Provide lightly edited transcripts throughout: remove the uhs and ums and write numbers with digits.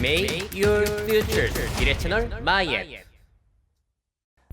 Make your future 미래 채널 마이앤.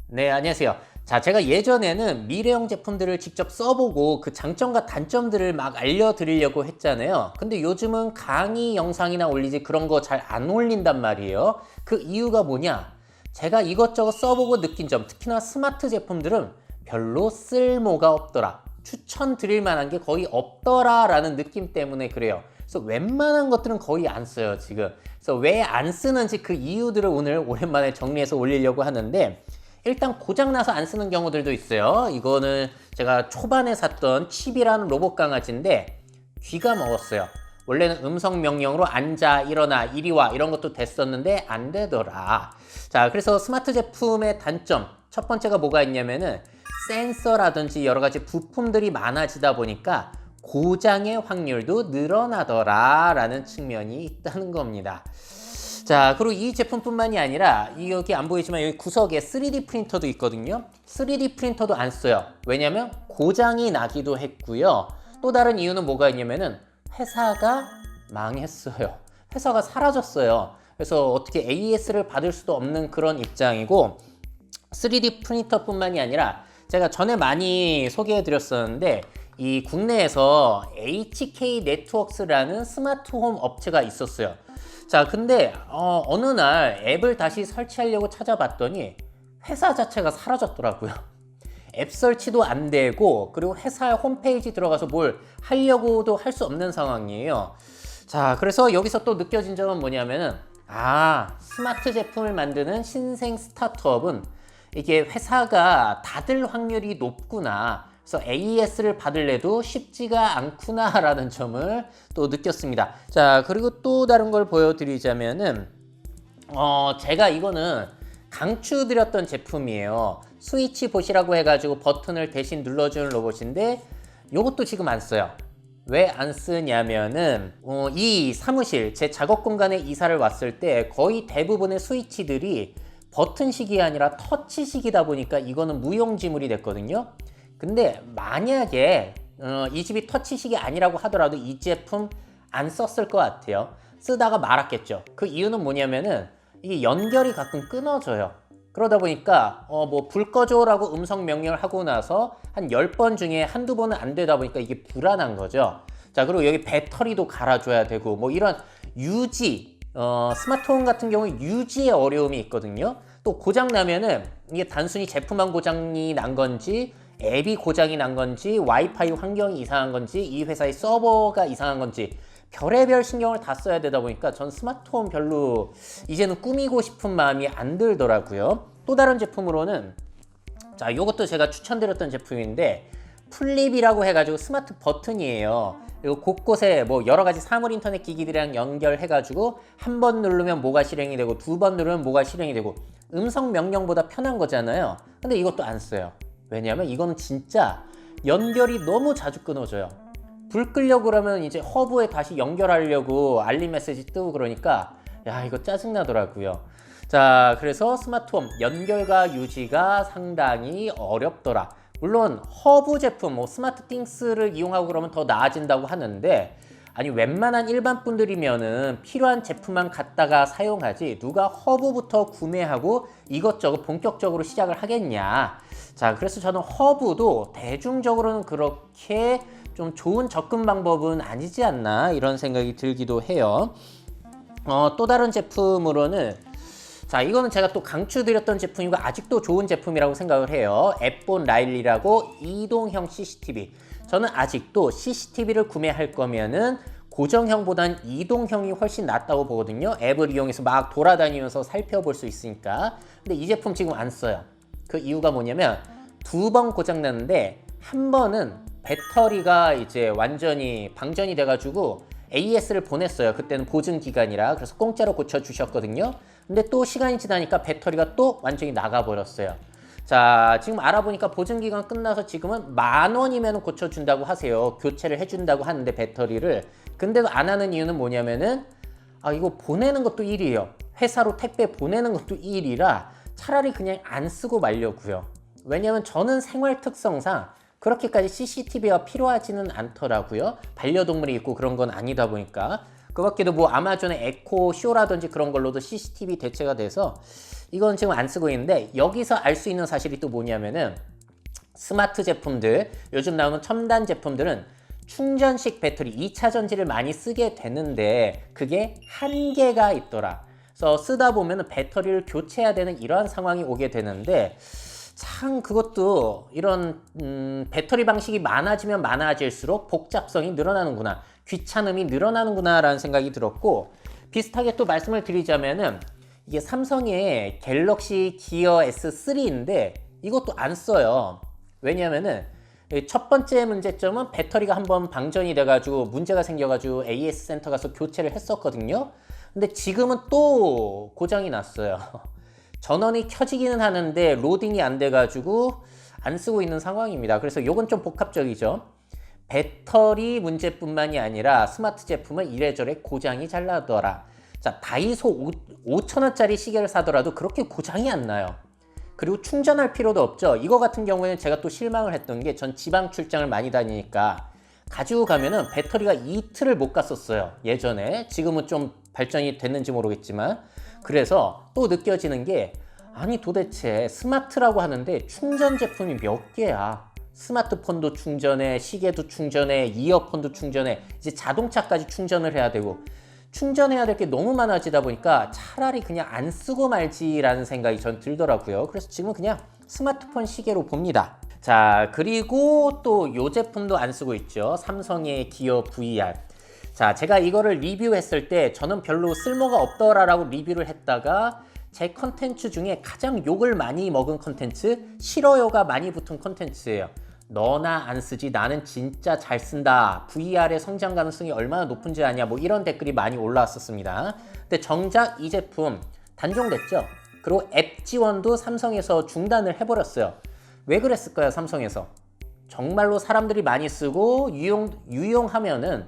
네, 안녕하세요. 자, 제가 예전에는 미래형 제품들을 직접 써보고 그 장점과 단점들을 막 알려드리려고 했잖아요. 근데 요즘은 강의 영상이나 올리지 그런 거 잘 안 올린단 말이에요. 그 이유가 뭐냐? 제가 이것저것 써보고 느낀 점, 특히나 스마트 제품들은 별로 쓸모가 없더라. 추천드릴 만한 게 거의 없더라 라는 느낌 때문에 그래요. 그래서 웬만한 것들은 거의 안 써요, 지금. 그래서 왜 안 쓰는지 그 이유들을 오늘 오랜만에 정리해서 올리려고 하는데, 일단 고장나서 안 쓰는 경우들도 있어요. 이거는 제가 초반에 샀던 칩이라는 로봇 강아지인데 귀가 먹었어요. 원래는 음성 명령으로 앉아, 일어나, 이리 와 이런 것도 됐었는데 안 되더라. 자, 그래서 스마트 제품의 단점 첫 번째가 뭐가 있냐면은 센서라든지 여러 가지 부품들이 많아지다 보니까 고장의 확률도 늘어나더라 라는 측면이 있다는 겁니다. 자, 그리고 이 제품뿐만이 아니라 여기 안 보이지만 여기 구석에 3D 프린터도 있거든요. 3D 프린터도 안 써요. 왜냐면 고장이 나기도 했고요. 또 다른 이유는 뭐가 있냐면은 회사가 망했어요. 회사가 사라졌어요. 그래서 어떻게 AS를 받을 수도 없는 그런 입장이고, 3D 프린터뿐만이 아니라 제가 전에 많이 소개해 드렸었는데 이 국내에서 HK 네트워크스라는 스마트홈 업체가 있었어요. 자, 근데 어느 날 앱을 다시 설치하려고 찾아봤더니 회사 자체가 사라졌더라고요. 앱 설치도 안 되고, 그리고 회사 홈페이지 들어가서 뭘 하려고도 할 수 없는 상황이에요. 자, 그래서 여기서 또 느껴진 점은 뭐냐면은, 스마트 제품을 만드는 신생 스타트업은 이게 회사가 닫을 확률이 높구나. 그래서 AS를 받을래도 쉽지가 않구나 라는 점을 또 느꼈습니다. 자, 그리고 또 다른 걸 보여드리자면은 제가 이거는 강추드렸던 제품이에요. 스위치 보시라고 해가지고 버튼을 대신 눌러주는 로봇인데 이것도 지금 안 써요. 왜 안 쓰냐면은 이 사무실, 제 작업 공간에 이사를 왔을 때 거의 대부분의 스위치들이 버튼식이 아니라 터치식이다 보니까 이거는 무용지물이 됐거든요. 근데 만약에 이 집이 터치식이 아니라고 하더라도 이 제품 안 썼을 것 같아요. 쓰다가 말았겠죠. 그 이유는 뭐냐면은 이게 연결이 가끔 끊어져요. 그러다 보니까 뭐 불 꺼줘라고 음성 명령을 하고 나서 한 10번 중에 한두 번은 안 되다 보니까 이게 불안한 거죠. 자, 그리고 여기 배터리도 갈아줘야 되고 뭐 이런 유지, 스마트폰 같은 경우 유지에 어려움이 있거든요. 또 고장 나면은 이게 단순히 제품만 고장이 난 건지, 앱이 고장이 난 건지, 와이파이 환경이 이상한 건지, 이 회사의 서버가 이상한 건지 별의별 신경을 다 써야 되다 보니까 전 스마트홈 별로 이제는 꾸미고 싶은 마음이 안 들더라고요. 또 다른 제품으로는, 자, 요것도 제가 추천드렸던 제품인데 플립이라고 해가지고 스마트 버튼이에요. 그리고 곳곳에 뭐 여러 가지 사물 인터넷 기기들이랑 연결해가지고 한 번 누르면 뭐가 실행이 되고 두 번 누르면 뭐가 실행이 되고 음성 명령보다 편한 거잖아요. 근데 이것도 안 써요. 왜냐면 이거는 진짜 연결이 너무 자주 끊어져요. 불 끄려고 그러면 이제 허브에 다시 연결하려고 알림 메시지 뜨고 그러니까 야, 이거 짜증나더라고요. 자, 그래서 스마트홈 연결과 유지가 상당히 어렵더라. 물론 허브 제품, 뭐 스마트 띵스를 이용하고 그러면 더 나아진다고 하는데, 아니 웬만한 일반 분들이면은 필요한 제품만 갖다가 사용하지 누가 허브부터 구매하고 이것저것 본격적으로 시작을 하겠냐. 자, 그래서 저는 허브도 대중적으로는 그렇게 좀 좋은 접근 방법은 아니지 않나 이런 생각이 들기도 해요. 또 다른 제품으로는, 자, 이거는 제가 또 강추드렸던 제품이고 아직도 좋은 제품이라고 생각을 해요. 앱본 라일리라고 이동형 CCTV. 저는 아직도 CCTV를 구매할 거면은 고정형보단 이동형이 훨씬 낫다고 보거든요. 앱을 이용해서 막 돌아다니면서 살펴볼 수 있으니까. 근데 이 제품 지금 안 써요. 그 이유가 뭐냐면 두 번 고장 났는데 한 번은 배터리가 이제 완전히 방전이 돼가지고 AS를 보냈어요. 그때는 보증 기간이라. 그래서 공짜로 고쳐주셨거든요. 근데 또 시간이 지나니까 배터리가 또 완전히 나가버렸어요. 자, 지금 알아보니까 보증기간 끝나서 지금은 10,000원이면 고쳐준다고 하세요. 교체를 해준다고 하는데 배터리를. 근데도 안 하는 이유는 뭐냐면은 이거 보내는 것도 일이에요. 회사로 택배 보내는 것도 일이라 차라리 그냥 안 쓰고 말려고요. 왜냐면 저는 생활 특성상 그렇게까지 CCTV가 필요하지는 않더라고요. 반려동물이 있고 그런 건 아니다 보니까. 그 밖에도 뭐 아마존의 에코 쇼라든지 그런 걸로도 CCTV 대체가 돼서 이건 지금 안 쓰고 있는데, 여기서 알 수 있는 사실이 또 뭐냐면은 스마트 제품들, 요즘 나오는 첨단 제품들은 충전식 배터리 2차 전지를 많이 쓰게 되는데 그게 한계가 있더라. 그래서 쓰다 보면 배터리를 교체해야 되는 이러한 상황이 오게 되는데, 참 그것도 이런 배터리 방식이 많아지면 많아질수록 복잡성이 늘어나는구나, 귀찮음이 늘어나는구나 라는 생각이 들었고, 비슷하게 또 말씀을 드리자면은 이게 삼성의 갤럭시 기어 S3인데 이것도 안 써요. 왜냐면은 첫 번째 문제점은 배터리가 한번 방전이 돼가지고 문제가 생겨가지고 AS 센터 가서 교체를 했었거든요. 근데 지금은 또 고장이 났어요. 전원이 켜지기는 하는데 로딩이 안 돼가지고 안 쓰고 있는 상황입니다. 그래서 요건 좀 복합적이죠. 배터리 문제뿐만이 아니라 스마트 제품은 이래저래 고장이 잘 나더라. 자, 다이소 5,000원짜리 시계를 사더라도 그렇게 고장이 안 나요. 그리고 충전할 필요도 없죠. 이거 같은 경우에는 제가 또 실망을 했던 게, 전 지방 출장을 많이 다니니까 가지고 가면은 배터리가 이틀을 못 갔었어요, 예전에. 지금은 좀 발전이 됐는지 모르겠지만. 그래서 또 느껴지는 게, 아니 도대체 스마트라고 하는데 충전 제품이 몇 개야. 스마트폰도 충전해, 시계도 충전해, 이어폰도 충전해, 이제 자동차까지 충전을 해야 되고, 충전해야 될 게 너무 많아지다 보니까 차라리 그냥 안 쓰고 말지라는 생각이 전 들더라고요. 그래서 지금은 그냥 스마트폰 시계로 봅니다. 자, 그리고 또 요 제품도 안 쓰고 있죠. 삼성의 기어 VR. 자, 제가 이거를 리뷰했을 때 저는 별로 쓸모가 없더라라고 리뷰를 했다가, 제 컨텐츠 중에 가장 욕을 많이 먹은 컨텐츠, 싫어요가 많이 붙은 컨텐츠예요. 너나 안 쓰지, 나는 진짜 잘 쓴다, VR의 성장 가능성이 얼마나 높은지 아냐, 뭐 이런 댓글이 많이 올라왔었습니다. 근데 정작 이 제품 단종됐죠. 그리고 앱 지원도 삼성에서 중단을 해버렸어요. 왜 그랬을까요, 삼성에서? 정말로 사람들이 많이 쓰고 유용하면은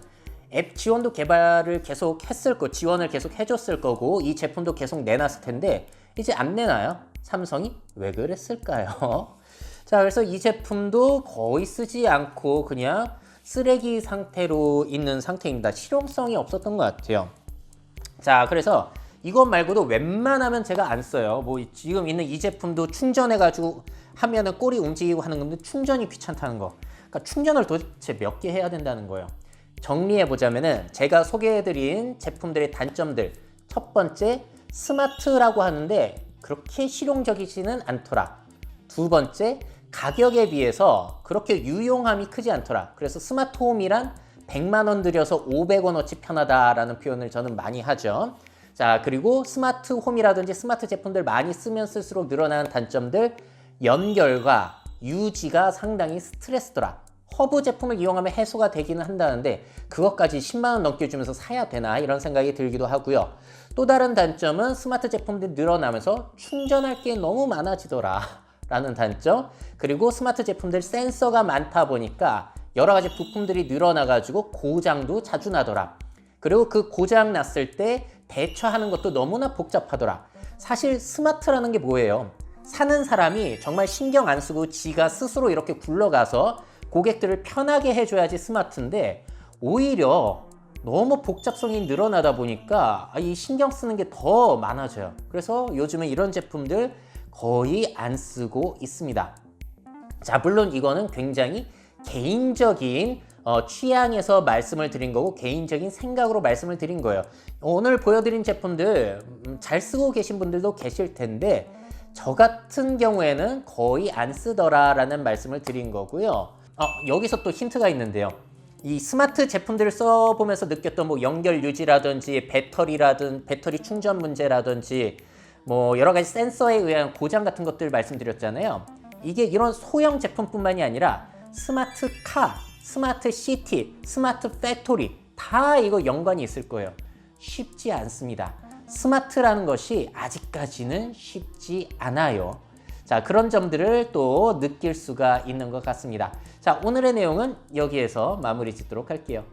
앱 지원도 개발을 계속 했을 거, 지원을 계속 해줬을 거고, 이 제품도 계속 내놨을 텐데 이제 안 내놔요, 삼성이? 왜 그랬을까요? 자, 그래서 이 제품도 거의 쓰지 않고 그냥 쓰레기 상태로 있는 상태입니다. 실용성이 없었던 것 같아요. 자, 그래서 이것 말고도 웬만하면 제가 안 써요. 뭐 지금 있는 이 제품도 충전해가지고 하면은 꼬리 움직이고 하는 건데 충전이 귀찮다는 거. 그러니까 충전을 도대체 몇 개 해야 된다는 거예요. 정리해보자면은 제가 소개해드린 제품들의 단점들. 첫 번째, 스마트라고 하는데 그렇게 실용적이지는 않더라. 두 번째, 가격에 비해서 그렇게 유용함이 크지 않더라. 그래서 스마트홈이란 100만 원 들여서 500원어치 편하다라는 표현을 저는 많이 하죠. 자, 그리고 스마트홈이라든지 스마트 제품들 많이 쓰면 쓸수록 늘어나는 단점들, 연결과 유지가 상당히 스트레스더라. 허브 제품을 이용하면 해소가 되기는 한다는데 그것까지 10만 원 넘게 주면서 사야 되나, 이런 생각이 들기도 하고요. 또 다른 단점은 스마트 제품들이 늘어나면서 충전할 게 너무 많아지더라 라는 단점. 그리고 스마트 제품들 센서가 많다 보니까 여러 가지 부품들이 늘어나가지고 고장도 자주 나더라. 그리고 그 고장 났을 때 대처하는 것도 너무나 복잡하더라. 사실 스마트라는 게 뭐예요? 사는 사람이 정말 신경 안 쓰고 지가 스스로 이렇게 굴러가서 고객들을 편하게 해줘야지 스마트인데, 오히려 너무 복잡성이 늘어나다 보니까 이 신경 쓰는 게 더 많아져요. 그래서 요즘은 이런 제품들 거의 안 쓰고 있습니다. 자, 물론 이거는 굉장히 개인적인 취향에서 말씀을 드린 거고 개인적인 생각으로 말씀을 드린 거예요. 오늘 보여드린 제품들 잘 쓰고 계신 분들도 계실 텐데 저 같은 경우에는 거의 안 쓰더라 라는 말씀을 드린 거고요. 여기서 또 힌트가 있는데요. 이 스마트 제품들을 써보면서 느꼈던 뭐 연결 유지라든지 배터리 충전 문제라든지 뭐 여러 가지 센서에 의한 고장 같은 것들 말씀드렸잖아요. 이게 이런 소형 제품뿐만이 아니라 스마트 카, 스마트 시티, 스마트 팩토리 다 이거 연관이 있을 거예요. 쉽지 않습니다. 스마트라는 것이 아직까지는 쉽지 않아요. 자, 그런 점들을 또 느낄 수가 있는 것 같습니다. 자, 오늘의 내용은 여기에서 마무리 짓도록 할게요.